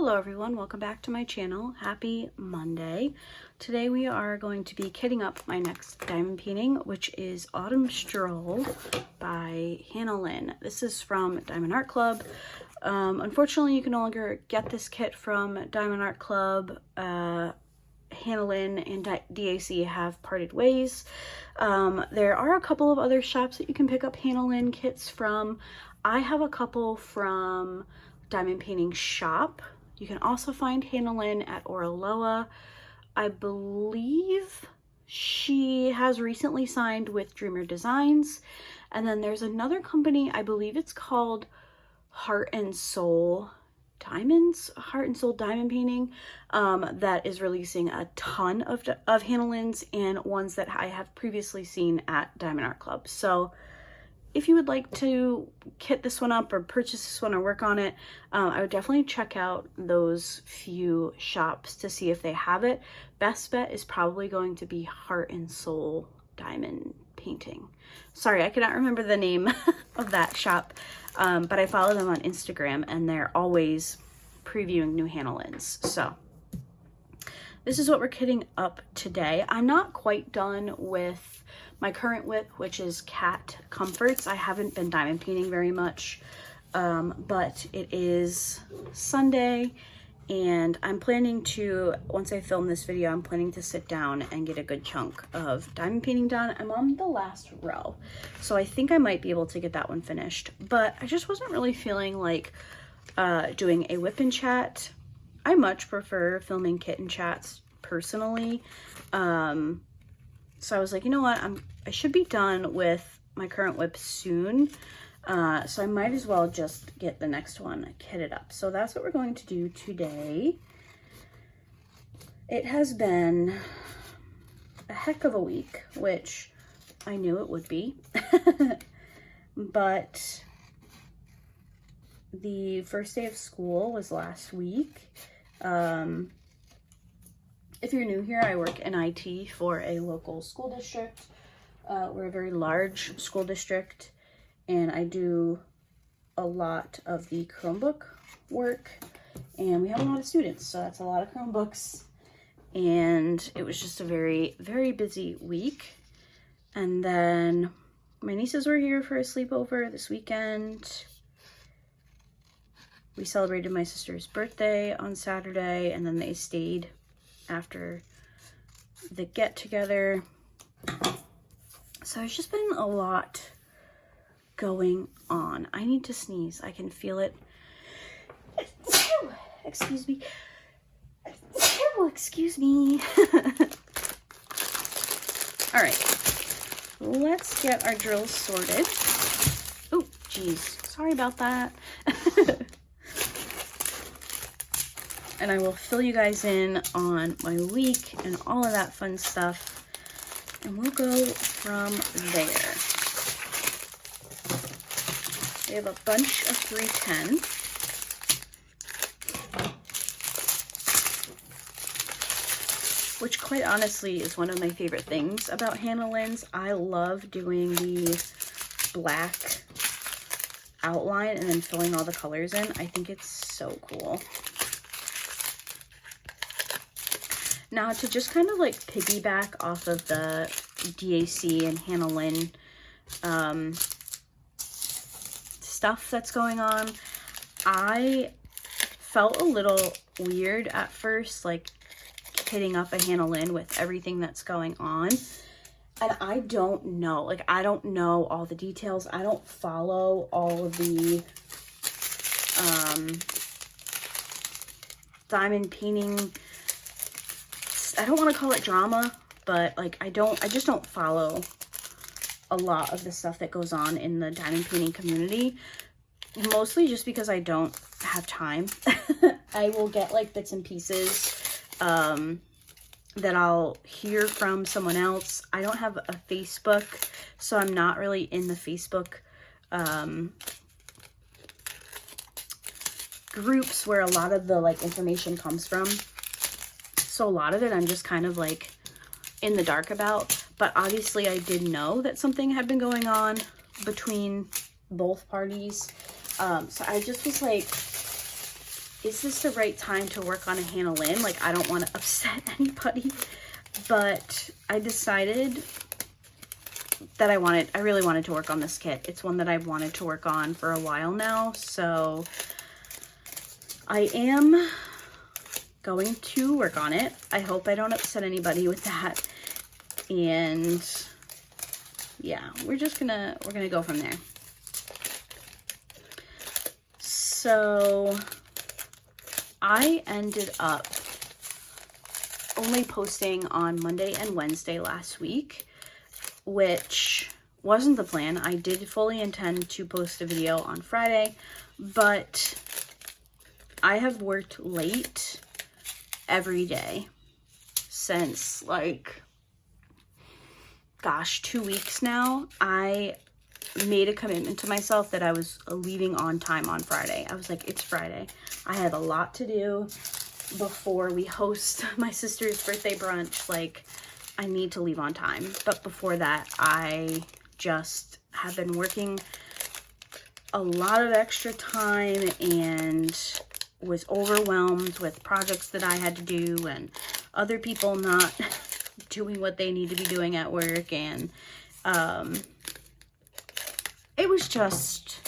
Hello everyone, welcome back to my channel. Happy Monday. Today we are going to be kitting up my next diamond painting, which is Autumn Stroll by Lynn. This is from Diamond Art Club. Unfortunately, you can no longer get this kit from Diamond Art Club. Lynn and DAC have parted ways. There are a couple of other shops that you can pick up Lynn kits from. I have a couple from Diamond Painting Shop. You can also find Lynn at Oraloa. I believe she has recently signed with Dreamer Designs. And then there's another company, I believe it's called Heart and Soul Diamonds, Heart and Soul Diamond Painting, that is releasing a ton of Lynn's and ones that I have previously seen at Diamond Art Club. So if you would like to kit this one up or purchase this one or work on it, I would definitely check out those few shops to see if they have it. Best bet is probably going to be Heart and Soul Diamond Painting. Sorry, I cannot remember the name of that shop, but I follow them on Instagram and they're always previewing new Lynn's. So this is what we're kitting up today. I'm not quite done with my current whip, which is Cat Comforts. I haven't been diamond painting very much, but it is Sunday and I'm planning to, once I film this video, I'm planning to sit down and get a good chunk of diamond painting done. I'm on the last row, so I think I might be able to get that one finished, but I just wasn't really feeling like doing a whip and chat. I much prefer filming kitten chats personally. So I was like, you know what, I should be done with my current whip soon. So I might as well just get the next one kitted up. So that's what we're going to do today. It has been a heck of a week, which I knew it would be. But the first day of school was last week. If you're new here, I work in IT for a local school district. We're a very large school district, and I do a lot of the Chromebook work, and we have a lot of students, so that's a lot of Chromebooks, and it was just a very, very busy week. And then my nieces were here for a sleepover this weekend. We celebrated my sister's birthday on Saturday, and then they stayed after the get-together. So it's just been a lot going on. I need to sneeze. I can feel it. Excuse me. Excuse me. All right, let's get our drills sorted. Oh, geez. Sorry about that. And I will fill you guys in on my week and all of that fun stuff. And we'll go from there. We have a bunch of 310. Which quite honestly is one of my favorite things about Lynn's. I love doing the black outline and then filling all the colors in. I think it's so cool. Now, to just kind of like piggyback off of the DAC and Lynn stuff that's going on, I felt a little weird at first, like hitting up a Lynn with everything that's going on. And I don't know, like I don't know all the details. I don't follow all of the diamond painting, I don't want to call it drama, but like I just don't follow a lot of the stuff that goes on in the diamond painting community, mostly just because I don't have time. I will get like bits and pieces that I'll hear from someone else. I don't have a Facebook, so I'm not really in the Facebook groups where a lot of the like information comes from. So a lot of it I'm just kind of like in the dark about, but obviously I did know that something had been going on between both parties. So I just was like, is this the right time to work on a Hannah Lynn? Like, I don't want to upset anybody, but I decided that I really wanted to work on this kit. It's one that I've wanted to work on for a while now, so I am going to work on it. I hope I don't upset anybody with that. And yeah, we're gonna go from there. So I ended up only posting on Monday and Wednesday last week, which wasn't the plan. I did fully intend to post a video on Friday, but I have worked late every day since, like, gosh, 2 weeks now. I made a commitment to myself that I was leaving on time on Friday. I was like, it's Friday. I have a lot to do before we host my sister's birthday brunch. Like, I need to leave on time. But before that, I just have been working a lot of extra time and was overwhelmed with projects that I had to do and other people not doing what they need to be doing at work. And it was just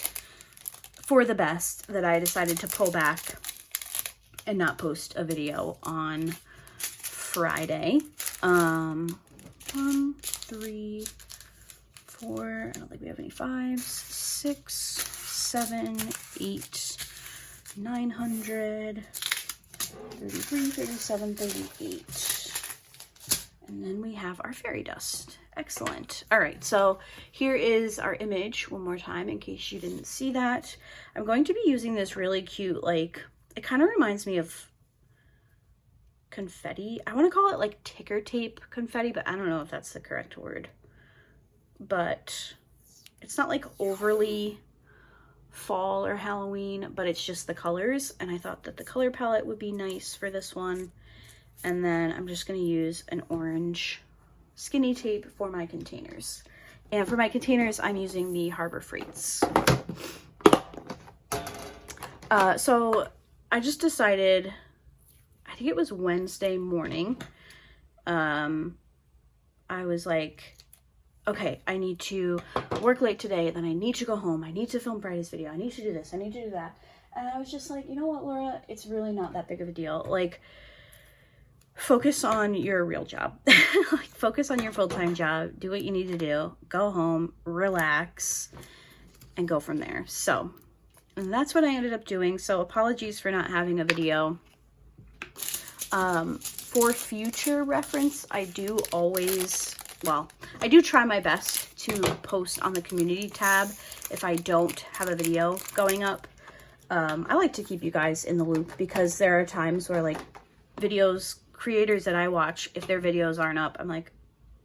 for the best that I decided to pull back and not post a video on Friday. 1, 3, 4, I don't think we have any 5s, 6, 7, 8, 900, 33, 37, 38. And then we have our fairy dust. Excellent. All right, so here is our image one more time in case you didn't see that. I'm going to be using this really cute, like, it kind of reminds me of confetti. I want to call it like ticker tape confetti, but I don't know if that's the correct word. But it's not like overly fall or Halloween, but it's just the colors. And I thought that the color palette would be nice for this one. And then I'm just going to use an orange skinny tape for my containers. And for my containers, I'm using the Harbor Freights. So I just decided, I think it was Wednesday morning, I was like, okay, I need to work late today, then I need to go home, I need to film Friday's video, I need to do this, I need to do that. And I was just like, you know what, Laura, it's really not that big of a deal. Like, focus on your real job. Like, focus on your full-time job, do what you need to do, go home, relax, and go from there. So, and that's what I ended up doing. So apologies for not having a video. For future reference, I do always, well, I do try my best to post on the community tab if I don't have a video going up. I like to keep you guys in the loop because there are times where, like, creators that I watch, if their videos aren't up, I'm like,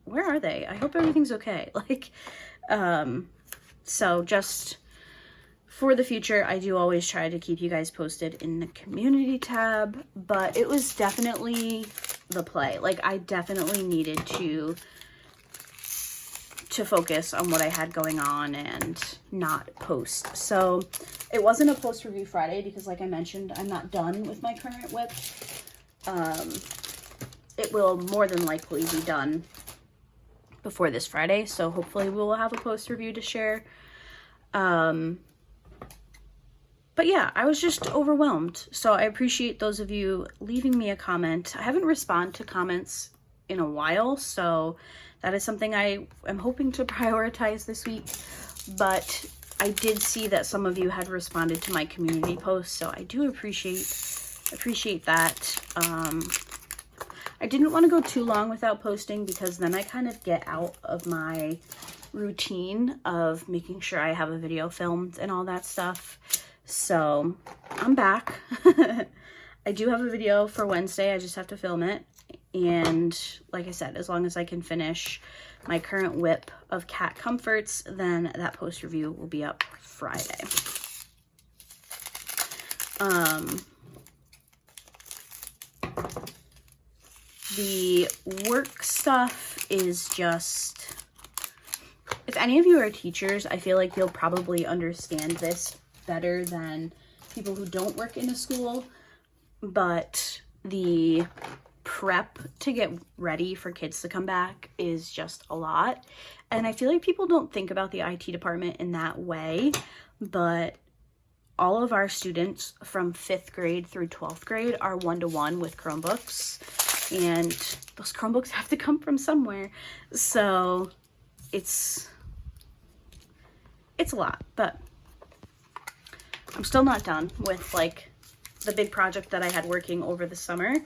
where are they? I hope everything's okay. Like, so just for the future, I do always try to keep you guys posted in the community tab, but it was definitely the play. Like, I definitely needed to focus on what I had going on and not post. So it wasn't a post review Friday because, like I mentioned, I'm not done with my current whip. It will more than likely be done before this Friday, so hopefully we will have a post review to share. But yeah, I was just overwhelmed. So I appreciate those of you leaving me a comment. I haven't responded to comments in a while, so that is something I am hoping to prioritize this week. But I did see that some of you had responded to my community post, so I do appreciate that. I didn't want to go too long without posting because then I kind of get out of my routine of making sure I have a video filmed and all that stuff. So I'm back. I do have a video for Wednesday. I just have to film it. And like I said, as long as I can finish my current whip of cat comforts, then that post review will be up Friday. The work stuff is just, if any of you are teachers, I feel like you'll probably understand this better than people who don't work in a school. but the prep to get ready for kids to come back is just a lot. And I feel like people don't think about the IT department in that way, but all of our students from 5th grade through 12th grade are one-to-one with Chromebooks, and those Chromebooks have to come from somewhere. So it's a lot, but I'm still not done with like the big project that I had working over the summer.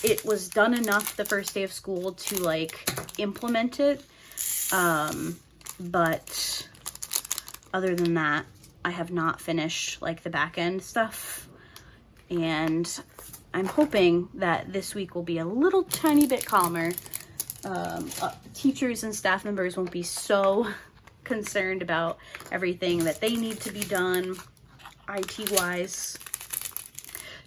It was done enough the first day of school to like implement it. But other than that, I have not finished like the back end stuff, and I'm hoping that this week will be a little tiny bit calmer. Teachers and staff members won't be so concerned about everything that they need to be done IT wise.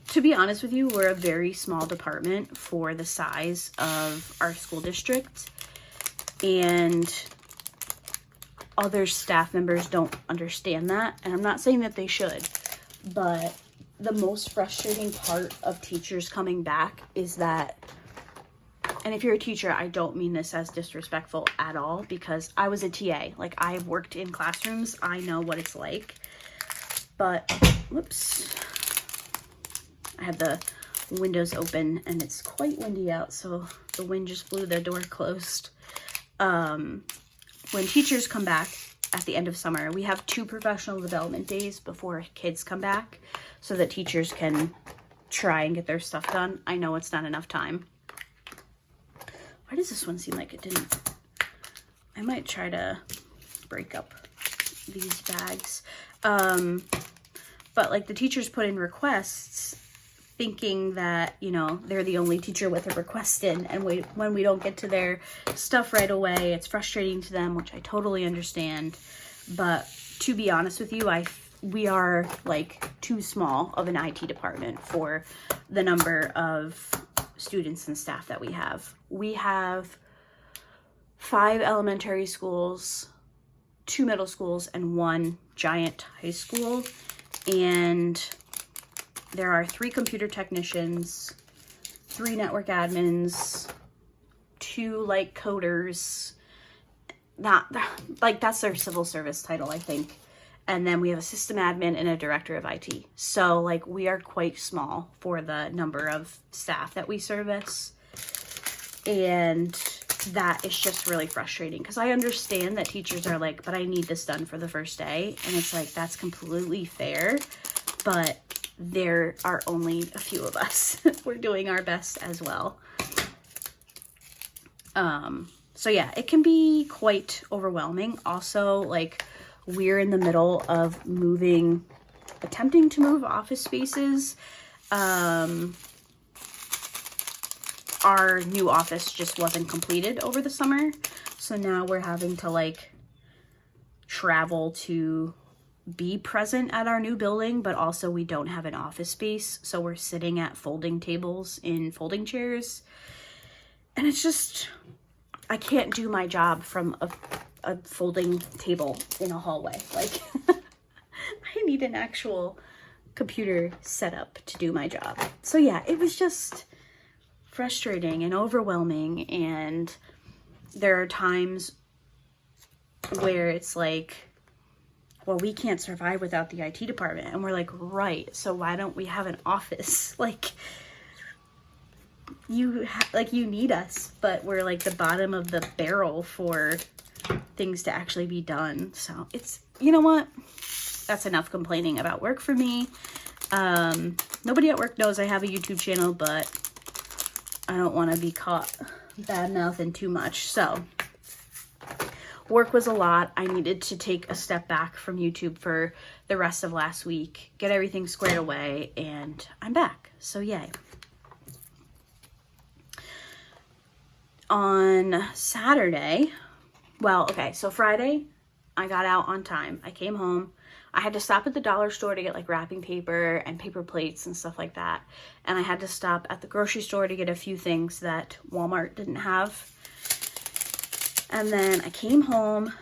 To be honest with you, we're a very small department for the size of our school district, and other staff members don't understand that. And I'm not saying that they should, but the most frustrating part of teachers coming back is that, and if you're a teacher, I don't mean this as disrespectful at all, because I was a TA. Like, I have worked in classrooms. I know what it's like. But, whoops. I have the windows open and it's quite windy out, so the wind just blew the door closed. When teachers come back at the end of summer, we have 2 professional development days before kids come back so that teachers can try and get their stuff done. I know it's not enough time. Why does this one seem like it didn't? I might try to break up these bags. But like the teachers put in requests thinking that, you know, they're the only teacher with a request in, and when we don't get to their stuff right away, it's frustrating to them, which I totally understand. But to be honest with you, we are like too small of an IT department for the number of students and staff that we have. We have 5 elementary schools, 2 middle schools, and 1 giant high school. And there are 3 computer technicians, 3 network admins, 2 like coders. Not like that's their civil service title, I think. And then we have a system admin and a director of IT. So like we are quite small for the number of staff that we service. And that is just really frustrating, because I understand that teachers are like, but I need this done for the first day. And it's like, that's completely fair, but there are only a few of us. We're doing our best as well. So yeah, it can be quite overwhelming. Also, like, we're in the middle of attempting to move office spaces. Our new office just wasn't completed over the summer. So now we're having to like travel to be present at our new building, but also we don't have an office space. So we're sitting at folding tables in folding chairs. And it's just, I can't do my job from a folding table in a hallway. Like, I need an actual computer setup to do my job. So yeah, it was just frustrating and overwhelming. And there are times where it's like, well, we can't survive without the IT department. And we're like, right, so why don't we have an office? Like, you need us, but we're like the bottom of the barrel for things to actually be done. So it's, you know what? That's enough complaining about work for me. Nobody at work knows I have a YouTube channel, but I don't want to be caught bad-mouthing too much. So work was a lot. I needed to take a step back from YouTube for the rest of last week, get everything squared away, and I'm back. So yay. On Saturday, well, okay, so Friday, I got out on time. I came home. I had to stop at the dollar store to get like wrapping paper and paper plates and stuff like that. And I had to stop at the grocery store to get a few things that Walmart didn't have. And then I came home,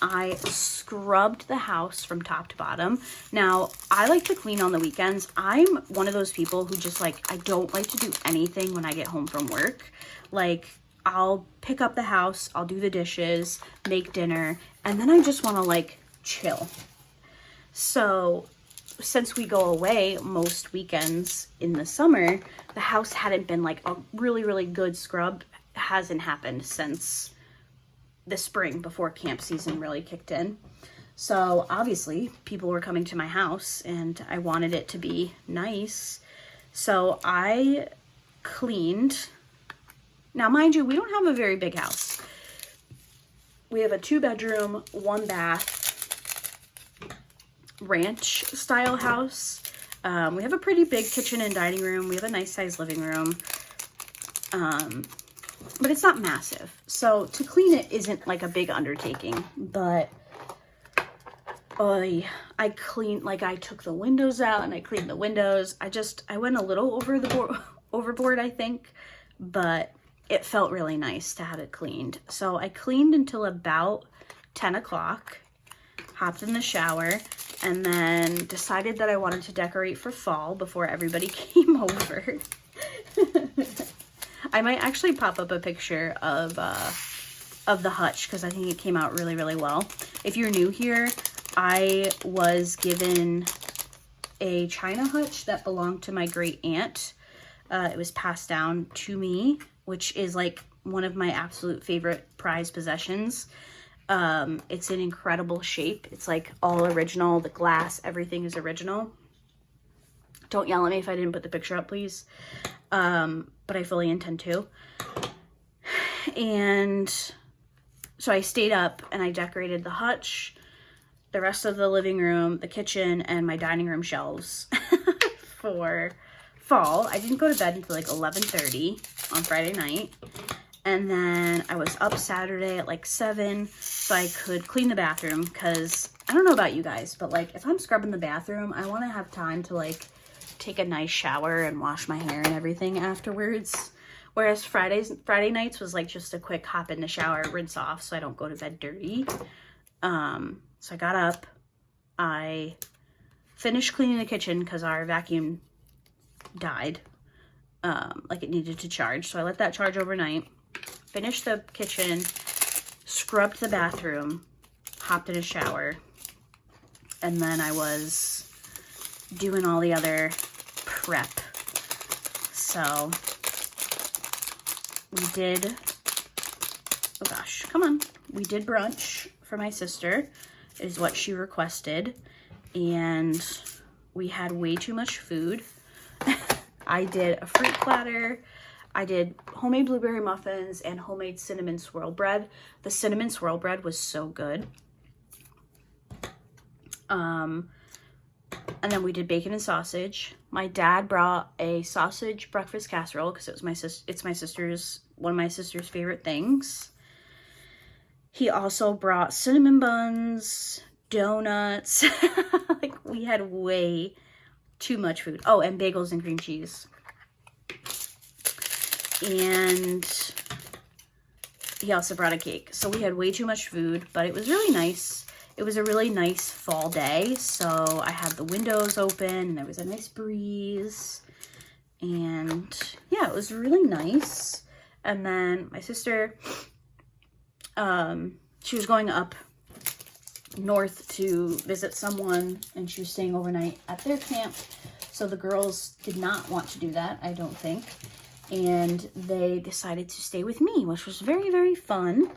I scrubbed the house from top to bottom. Now, I like to clean on the weekends. I'm one of those people who just like, I don't like to do anything when I get home from work. Like, I'll pick up the house, I'll do the dishes, make dinner, and then I just want to like chill. So since we go away most weekends in the summer, the house hadn't been like a really, really good scrub. Hasn't happened since the spring before camp season really kicked in. So obviously people were coming to my house and I wanted it to be nice. So I cleaned. Now, mind you, we don't have a very big house. We have a 2-bedroom, 1-bath ranch style house. We have a pretty big kitchen and dining room. We have a nice sized living room. But it's not massive. So to clean it isn't like a big undertaking, but I cleaned, like I took the windows out and I cleaned the windows. I went a little overboard, I think, but it felt really nice to have it cleaned. So I cleaned until about 10 o'clock, hopped in the shower, and then decided that I wanted to decorate for fall before everybody came over. I might actually pop up a picture of the hutch because I think it came out really, really well. If you're new here, I was given a china hutch that belonged to my great aunt. It was passed down to me, which is like one of my absolute favorite prized possessions. It's in incredible shape. It's like all original. The glass, everything is original. Don't yell at me if I didn't put the picture up, please. But I fully intend to. And so I stayed up and I decorated the hutch, the rest of the living room, the kitchen, and my dining room shelves for fall. I didn't go to bed until like 11:30 on Friday night. And then I was up Saturday at like 7 so I could clean the bathroom, because I don't know about you guys, but like if I'm scrubbing the bathroom, I want to have time to like take a nice shower and wash my hair and everything afterwards. Whereas Friday nights was like just a quick hop in the shower, rinse off so I don't go to bed dirty. So I got up, I finished cleaning the kitchen because our vacuum died, like it needed to charge. So I let that charge overnight, finished the kitchen, scrubbed the bathroom, hopped in a shower, and then I was doing all the other prep. So we did, oh gosh, come on. We did brunch for my sister, is what she requested. And we had way too much food. I did a fruit platter. I did homemade blueberry muffins and homemade cinnamon swirl bread. The cinnamon swirl bread was so good. And then we did bacon and sausage. My dad brought a sausage breakfast casserole because it's one of my sister's favorite things. He also brought cinnamon buns, donuts. Like, we had way too much food. Oh, and bagels and cream cheese. And he also brought a cake. So we had way too much food, but it was really nice. It was a really nice fall day, so I had the windows open and there was a nice breeze. And yeah, it was really nice. And then my sister, she was going up north to visit someone, and she was staying overnight at their camp. So the girls did not want to do that, I don't think. And they decided to stay with me, which was very, very fun.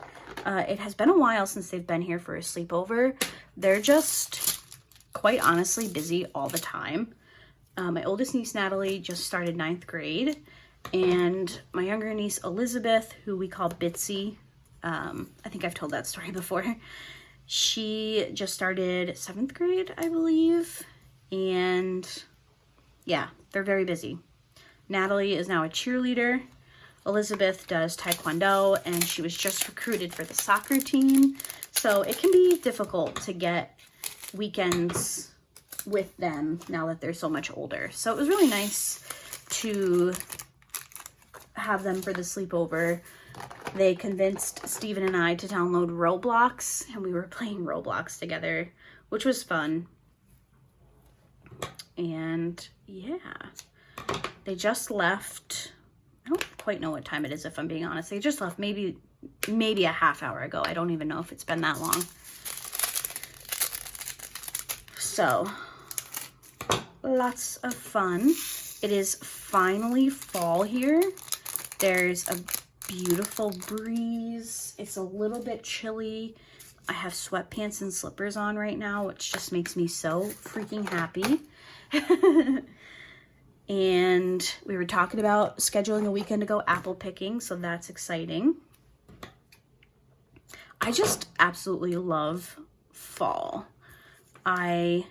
It has been a while since they've been here for a sleepover. They're just, quite honestly, busy all the time. My oldest niece, Natalie, just started 9th grade. And my younger niece, Elizabeth, who we call Bitsy, I think I've told that story before. She just started 7th grade, I believe. And yeah, they're very busy. Natalie is now a cheerleader. Elizabeth does taekwondo, and she was just recruited for the soccer team. So it can be difficult to get weekends with them now that they're so much older. So it was really nice to have them for the sleepover, they convinced Steven and I to download Roblox, and we were playing Roblox together, which was fun. And yeah, they just left. I don't quite know what time it is, if I'm being honest. They just left maybe a half hour ago. I don't even know if it's been that long. So, lots of fun. It is finally fall here. There's a beautiful breeze. It's a little bit chilly. I have sweatpants and slippers on right now, which just makes me so freaking happy. And we were talking about scheduling a weekend to go apple picking, so that's exciting. I just absolutely love fall. I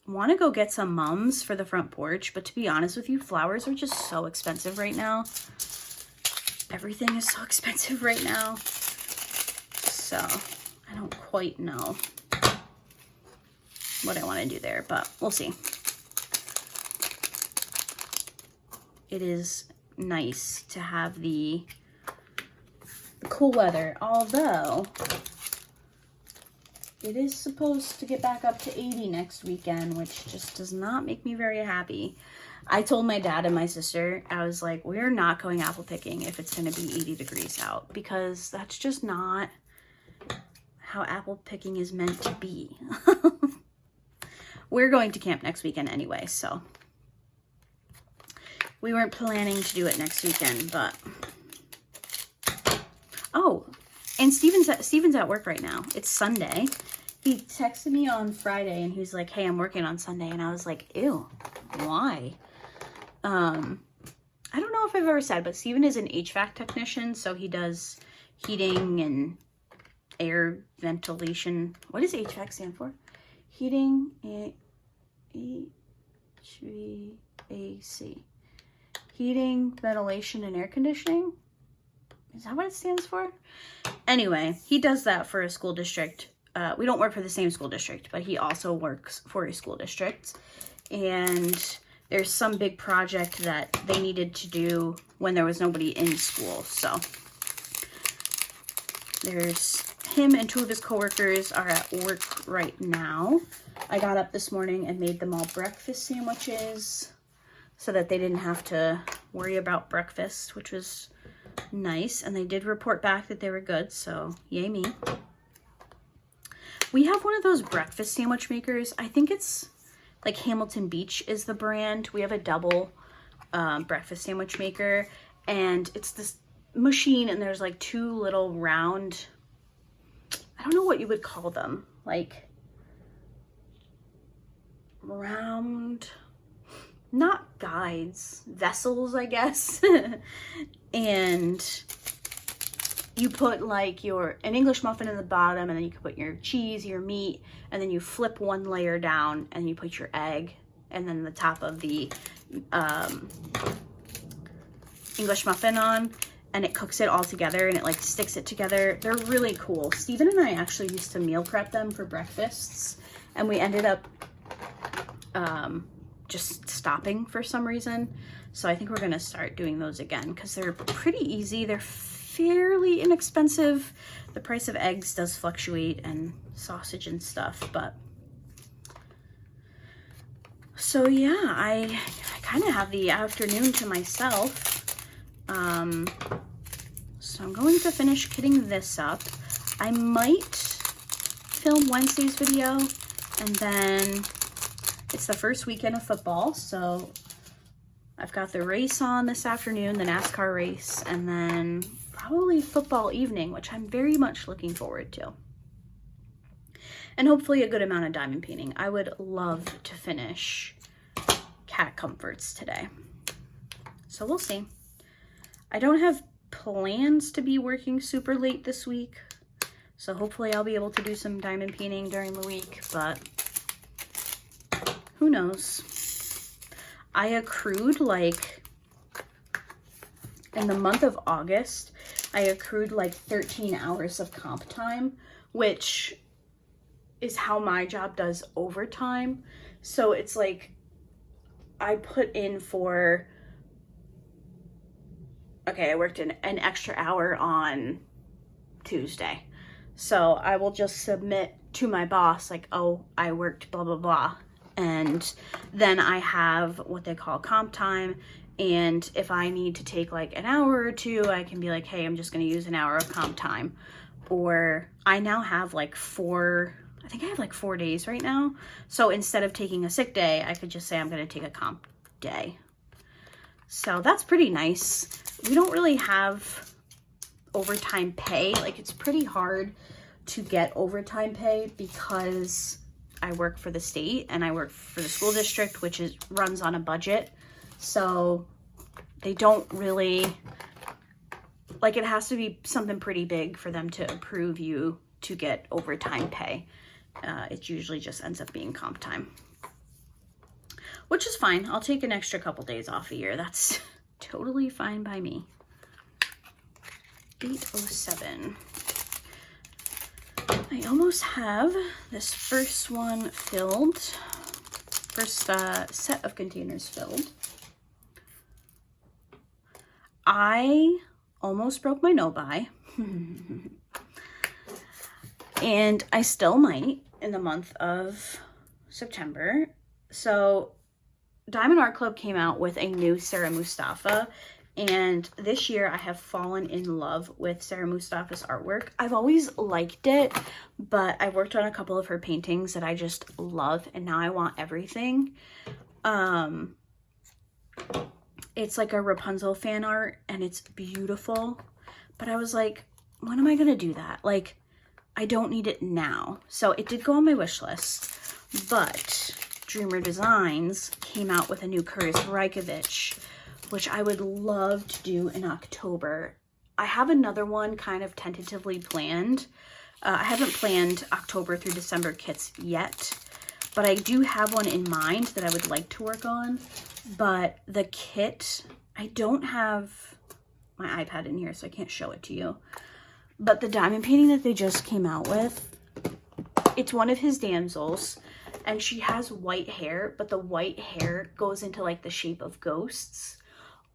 want to go get some mums for the front porch, but to be honest with you, flowers are just so expensive right now. Everything is so expensive right now. So I don't quite know what I want to do there, but we'll see. It is nice to have the cool weather, although it is supposed to get back up to 80 next weekend, which just does not make me very happy. I told my dad and my sister, I was like, we're not going apple picking if it's going to be 80 degrees out, because that's just not how apple picking is meant to be. We're going to camp next weekend anyway, so we weren't planning to do it next weekend, but oh, and Steven's at work right now. It's Sunday. He texted me on Friday and he was like, hey, I'm working on Sunday. And I was like, ew, why? I don't know if I've ever said, but Steven is an HVAC technician, so he does heating and air ventilation. What does HVAC stand for? Heating, HVAC. Heating, ventilation, and air conditioning. Is that what it stands for? Anyway, he does that for a school district. We don't work for the same school district, but he also works for a school district. And there's some big project that they needed to do when there was nobody in school. So there's him and two of his coworkers are at work right now. I got up this morning and made them all breakfast sandwiches so that they didn't have to worry about breakfast, which was nice. And they did report back that they were good, so yay me. We have one of those breakfast sandwich makers. I think it's like Hamilton Beach is the brand. We have a double breakfast sandwich maker, and it's this machine, and there's like two little round, I don't know what you would call them, like round, not guides, vessels, I guess. And you put like an English muffin in the bottom, and then you can put your cheese, your meat, and then you flip one layer down and you put your egg, and then the top of the English muffin on, and it cooks it all together, and it like sticks it together. They're really cool. Steven and I actually used to meal prep them for breakfasts, and we ended up just stopping for some reason. So I think we're gonna start doing those again because they're pretty easy. They're fairly inexpensive. The price of eggs does fluctuate, and sausage and stuff, but so yeah, I kind of have the afternoon to myself. So I'm going to finish kitting this up. I might film Wednesday's video, and then it's the first weekend of football, so I've got the race on this afternoon, the NASCAR race, and then probably football evening, which I'm very much looking forward to. And hopefully a good amount of diamond painting. I would love to finish cat comforts today. So we'll see. I don't have plans to be working super late this week, so hopefully I'll be able to do some diamond painting during the week, but who knows? I accrued, like, in the month of August, I accrued like 13 hours of comp time, which is how my job does overtime. So it's like I put in for okay, I worked an extra hour on Tuesday. So I will just submit to my boss like, oh, I worked blah, blah, blah. And then I have what they call comp time. And if I need to take like an hour or two, I can be like, hey, I'm just going to use an hour of comp time. Or I now have like I think I have like 4 days right now. So instead of taking a sick day, I could just say I'm going to take a comp day. So that's pretty nice. We don't really have overtime pay. Like, it's pretty hard to get overtime pay because I work for the state and I work for the school district, which runs on a budget. So they don't really, like, it has to be something pretty big for them to approve you to get overtime pay. It usually just ends up being comp time, which is fine. I'll take an extra couple days off a year. That's totally fine by me. 8:07. I almost have this first one filled. First set of containers filled. I almost broke my no-buy. And I still might in the month of September. So Diamond Art Club came out with a new Sarah Mustafa, and this year I have fallen in love with Sarah Mustafa's artwork. I've always liked it, but I worked on a couple of her paintings that I just love, and now I want everything. It's like a Rapunzel fan art, and it's beautiful, but I was like, when am I gonna do that? Like, I don't need it now. So it did go on my wish list, but Dreamer Designs came out with a new Curtis Reichovich, which I would love to do in October. I have another one kind of tentatively planned. I haven't planned October through December kits yet, but I do have one in mind that I would like to work on. But the kit, I don't have my iPad in here, so I can't show it to you. But the diamond painting that they just came out with, it's one of his damsels, and she has white hair, but the white hair goes into like the shape of ghosts.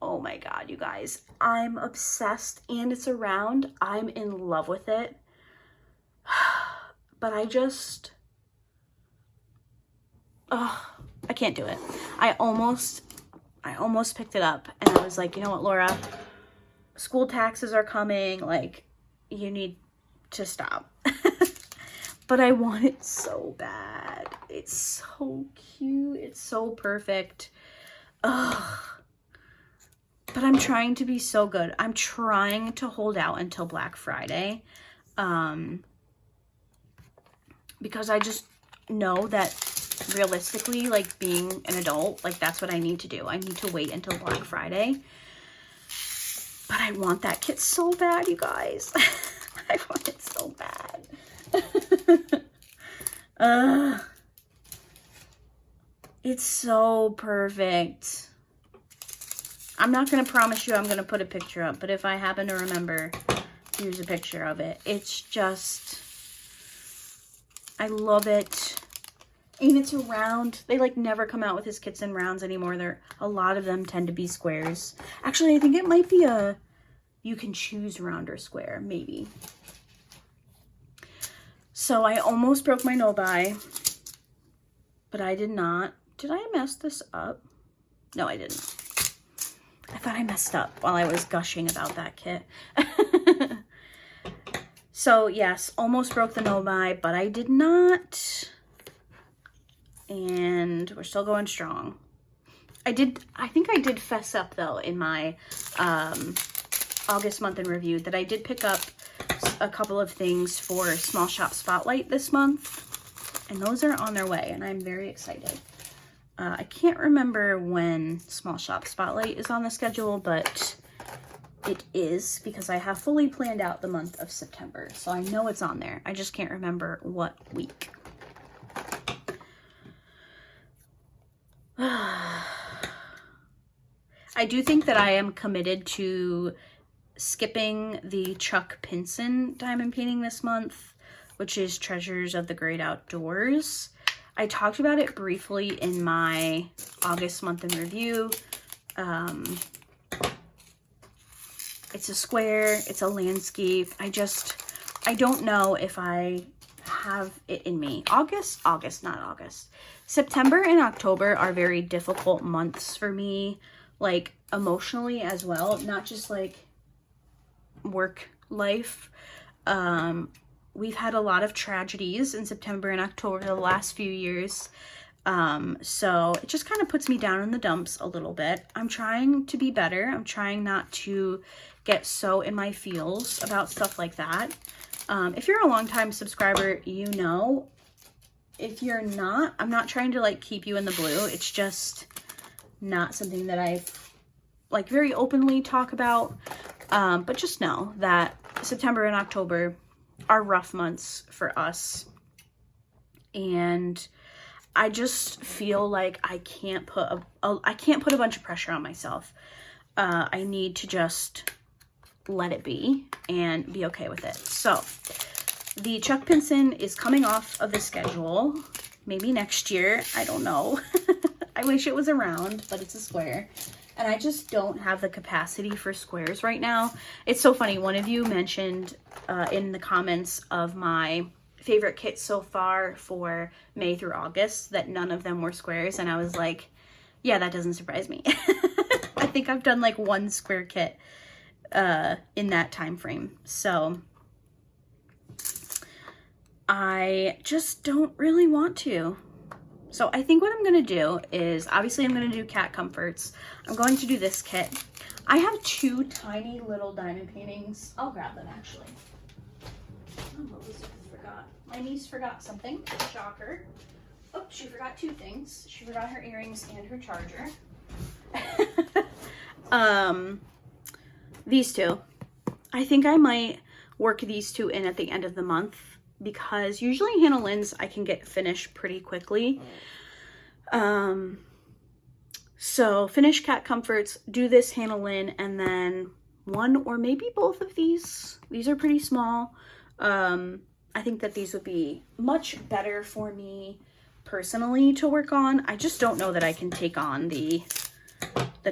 Oh my God, you guys, I'm obsessed, and it's around. I'm in love with it. But I can't do it. I almost picked it up, and I was like, you know what, Laura, school taxes are coming, like, you need to stop. But I want it so bad. It's so cute. It's so perfect. Ugh. But I'm trying to be so good. I'm trying to hold out until Black Friday. Because I just know that realistically, like, being an adult, like, that's what I need to do. I need to wait until Black Friday. But I want that kit so bad, you guys. I want it so bad. It's so perfect. I'm not going to promise you I'm going to put a picture up, but if I happen to remember, here's a picture of it. It's just, I love it. And it's a round. They like never come out with his kits in rounds anymore. A lot of them tend to be squares. Actually, I think it might be you can choose round or square, maybe. So I almost broke my no-buy, but I did not. Did I mess this up? No, I didn't. I thought I messed up while I was gushing about that kit. So yes, almost broke the no-buy, but I did not. And we're still going strong. I think I did fess up though in my August month in review that I did pick up a couple of things for Small Shop Spotlight this month, and those are on their way, and I'm very excited. I can't remember when Small Shop Spotlight is on the schedule, but it is, because I have fully planned out the month of September, so I know it's on there. I just can't remember what week. I do think that I am committed to skipping the Chuck Pinson diamond painting this month, which is Treasures of the Great Outdoors. I talked about it briefly in my August month in review. It's a square, it's a landscape. I don't know if I have it in me. September and October are very difficult months for me, like emotionally as well, not just like work life. We've had a lot of tragedies in September and October the last few years. So it just kind of puts me down in the dumps a little bit. I'm trying to be better. I'm trying not to get so in my feels about stuff like that. If you're a longtime subscriber, you know. If you're not, I'm not trying to like keep you in the blue. It's just not something that I've like very openly talk about. But just know that September and October are rough months for us. And I just feel like I can't put a bunch of pressure on myself. I need to just let it be and be okay with it. So the Chuck Pinson is coming off of the schedule. Maybe next year, I don't know. I wish it was around, but it's a square. And I just don't have the capacity for squares right now. It's so funny. One of you mentioned in the comments of my favorite kits so far for May through August that none of them were squares. And I was like, yeah, that doesn't surprise me. I think I've done like one square kit in that time frame. So I just don't really want to. So I think what I'm going to do is, obviously I'm going to do cat comforts. I'm going to do this kit. I have two tiny little diamond paintings. I'll grab them actually. Oh, Elizabeth forgot. My niece forgot something. Shocker. Oh, she forgot two things. She forgot her earrings and her charger. These two. I think I might work these two in at the end of the month, because usually Hannah Lynn's I can get finished pretty quickly. So finish cat comforts, do this Hannah Lynn, and then one or maybe both of these. These are pretty small. I think that these would be much better for me personally to work on. I just don't know that I can take on the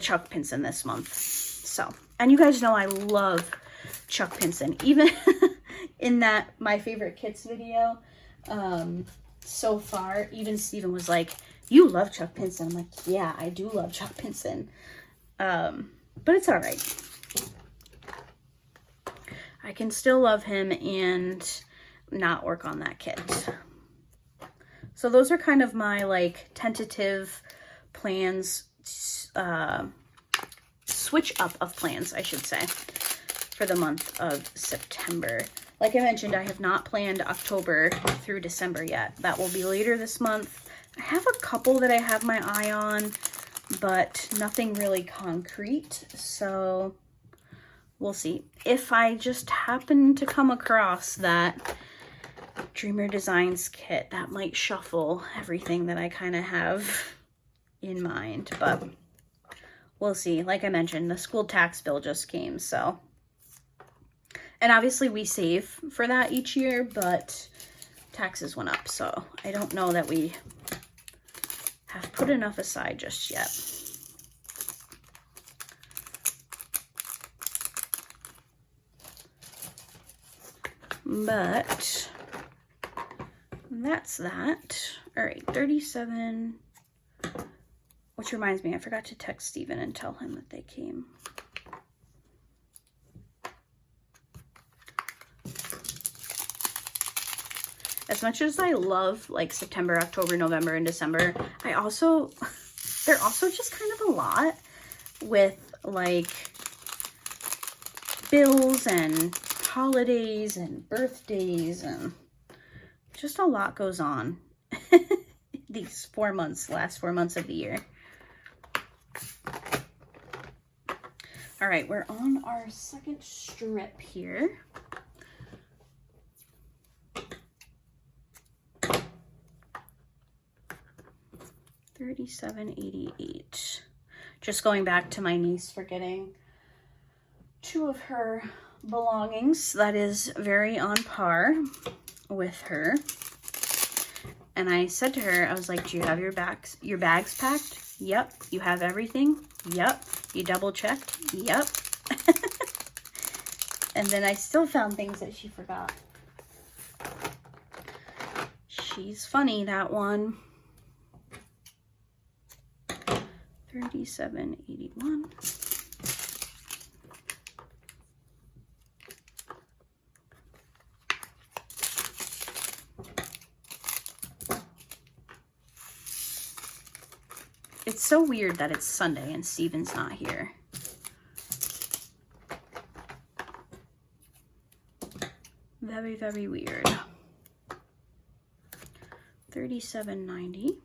Chuck Pinson this month. So, and you guys know I love Chuck Pinson. Even in that my favorite kits video so far, even Steven was like, you love Chuck Pinson. I'm like, yeah, I do love Chuck Pinson. But it's all right. I can still love him and not work on that kit. So those are kind of my like tentative plans, switch up of plans, I should say, for the month of September. Like I mentioned, I have not planned October through December yet. That will be later this month. I have a couple that I have my eye on, but nothing really concrete. So we'll see. If I just happen to come across that Dreamer Designs kit, that might shuffle everything that I kind of have in mind, but we'll see. Like I mentioned, the school tax bill just came, so. And obviously we save for that each year, but taxes went up, so I don't know that we have put enough aside just yet. But that's that. All right, 37, which reminds me, I forgot to text Steven and tell him that they came. As much as I love like September, October, November, and December, they're also just kind of a lot with like bills and holidays and birthdays, and just a lot goes on these last 4 months of the year. All right, we're on our second strip here. $37.88. Just going back to my niece forgetting two of her belongings. That is very on par with her. And I said to her, I was like, do you have your bags packed? Yep. You have everything? Yep. You double checked? Yep. And then I still found things that she forgot. She's funny, that one. 37.81. It's so weird that it's Sunday and Steven's not here. Very, very weird. 37.90.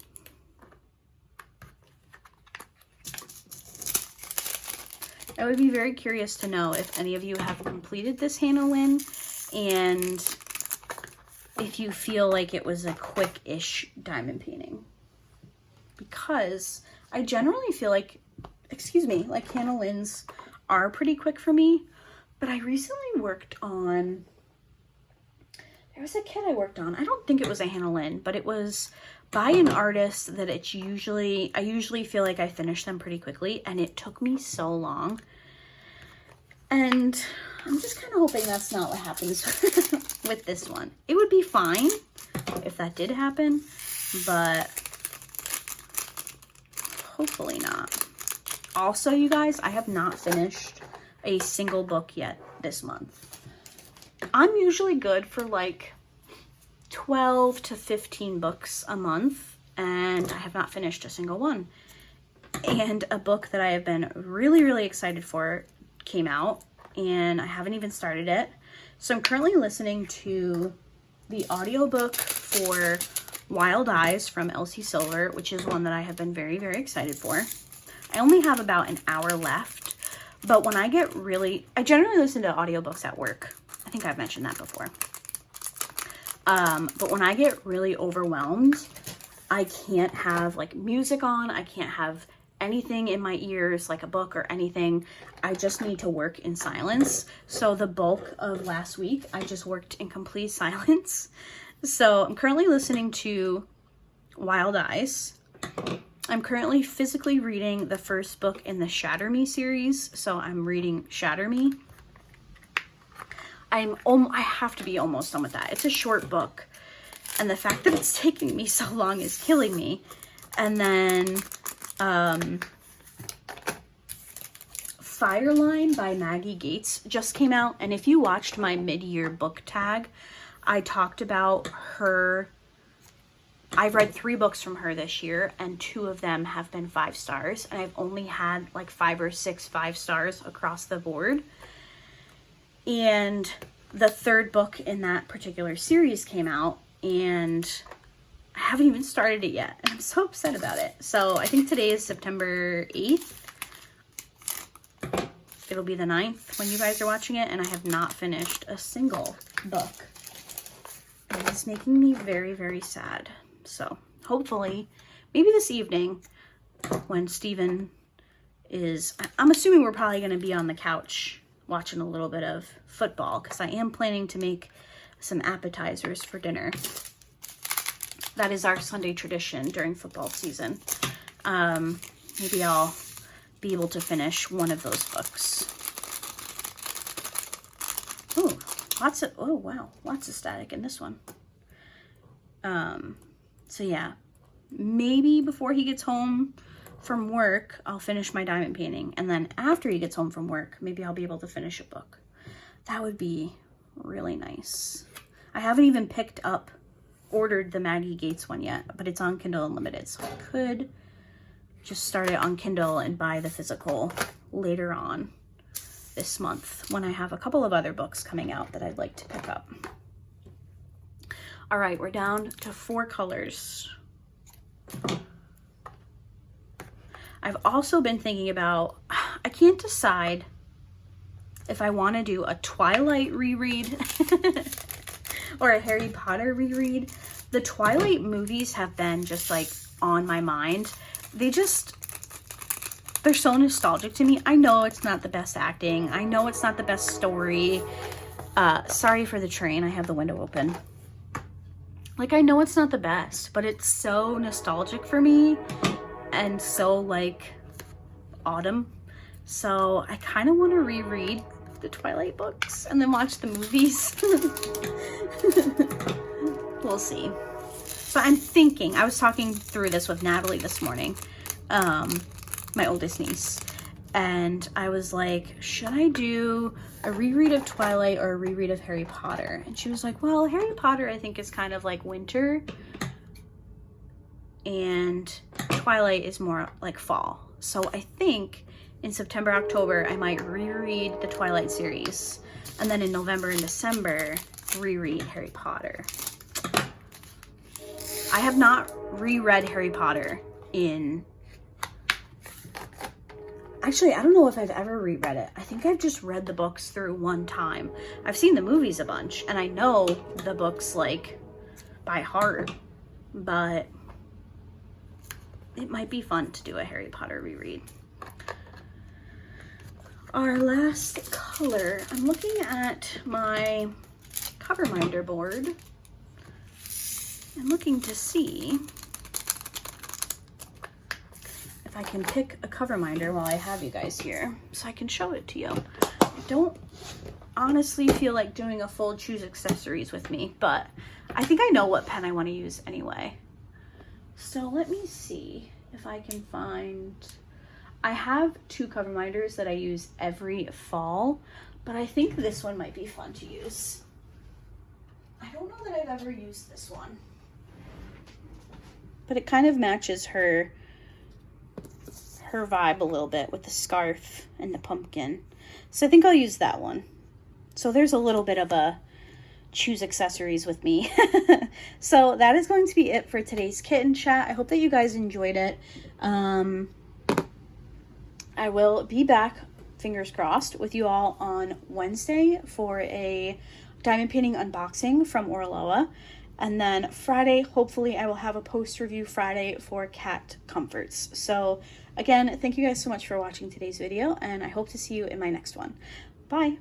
I would be very curious to know if any of you have completed this Hannah Lynn and if you feel like it was a quick-ish diamond painting. Because I generally feel like, like Hannah Lynn's are pretty quick for me. But I recently worked on, there was a kit I worked on. I don't think it was a Hannah Lynn, but it was by an artist that I usually feel like I finish them pretty quickly. And it took me so long. And I'm just kind of hoping that's not what happens with this one. It would be fine if that did happen, but hopefully not. Also, you guys, I have not finished a single book yet this month. I'm usually good for like 12 to 15 books a month, and I have not finished a single one. And a book that I have been really, really excited for came out, and I haven't even started it. So I'm currently listening to the audiobook for Wild Eyes from Elsie Silver, which is one that I have been very, very excited for. I only have about an hour left, but when I get really, I generally listen to audiobooks at work. I think I've mentioned that before. But when I get really overwhelmed, I can't have like music on. I can't have anything in my ears, like a book or anything. I just need to work in silence. So the bulk of last week, I just worked in complete silence. So I'm currently listening to Wild Eyes. I'm currently physically reading the first book in the Shatter Me series. So I'm reading Shatter Me. I have to be almost done with that. It's a short book. And the fact that it's taking me so long is killing me. And then Fireline by Maggie Gates just came out. And if you watched my mid-year book tag, I talked about her. I've read 3 books from her this year, and 2 of them have been 5 stars. And I've only had like 5 or 6 5 stars across the board. And the 3rd book in that particular series came out, and I haven't even started it yet. And I'm so upset about it. So I think today is September 8th. It'll be the 9th when you guys are watching it, and I have not finished a single book. And it's making me very, very sad. So hopefully, maybe this evening when Steven is, I'm assuming we're probably going to be on the couch watching a little bit of football, because I am planning to make some appetizers for dinner. That is our Sunday tradition during football season. Maybe I'll be able to finish one of those books. Oh, oh wow, lots of static in this one. So yeah, maybe before he gets home from work, I'll finish my diamond painting. And then after he gets home from work, maybe I'll be able to finish a book. That would be really nice. I haven't even ordered the Maggie Gates one yet, but it's on Kindle Unlimited. So I could just start it on Kindle and buy the physical later on this month when I have a couple of other books coming out that I'd like to pick up. All right, we're down to 4 colors. I've also been thinking about, I can't decide if I want to do a Twilight reread or a Harry Potter reread. The Twilight movies have been just like on my mind. They're so nostalgic to me. I know it's not the best acting. I know it's not the best story. Sorry for the train. I have the window open. Like, I know it's not the best, but it's so nostalgic for me and so like autumn. So I kind of want to reread the Twilight books and then watch the movies. We'll see. So I'm thinking, I was talking through this with Natalie this morning, my oldest niece, and I was like, should I do a reread of Twilight or a reread of Harry Potter? And she was like, well, Harry Potter I think is kind of like winter, and Twilight is more like fall. So I think in September, October, I might reread the Twilight series, and then in November and December, reread Harry Potter. I have not reread Harry Potter in... Actually, I don't know if I've ever reread it. I think I've just read the books through one time. I've seen the movies a bunch, and I know the books, like, by heart, but it might be fun to do a Harry Potter reread. Our last color, I'm looking at my Coverminder board. I'm looking to see if I can pick a Coverminder while I have you guys here so I can show it to you. I don't honestly feel like doing a full choose accessories with me, but I think I know what pen I want to use anyway. So let me see if I can find... I have two Coverminders that I use every fall, but I think this one might be fun to use. I don't know that I've ever used this one, but it kind of matches her vibe a little bit with the scarf and the pumpkin. So I think I'll use that one. So there's a little bit of a choose accessories with me. So that is going to be it for today's kitten chat. I hope that you guys enjoyed it. I will be back, fingers crossed, with you all on Wednesday for a diamond painting unboxing from Orloa. And then Friday, hopefully I will have a post review Friday for cat comforts. So again, thank you guys so much for watching today's video, and I hope to see you in my next one. Bye.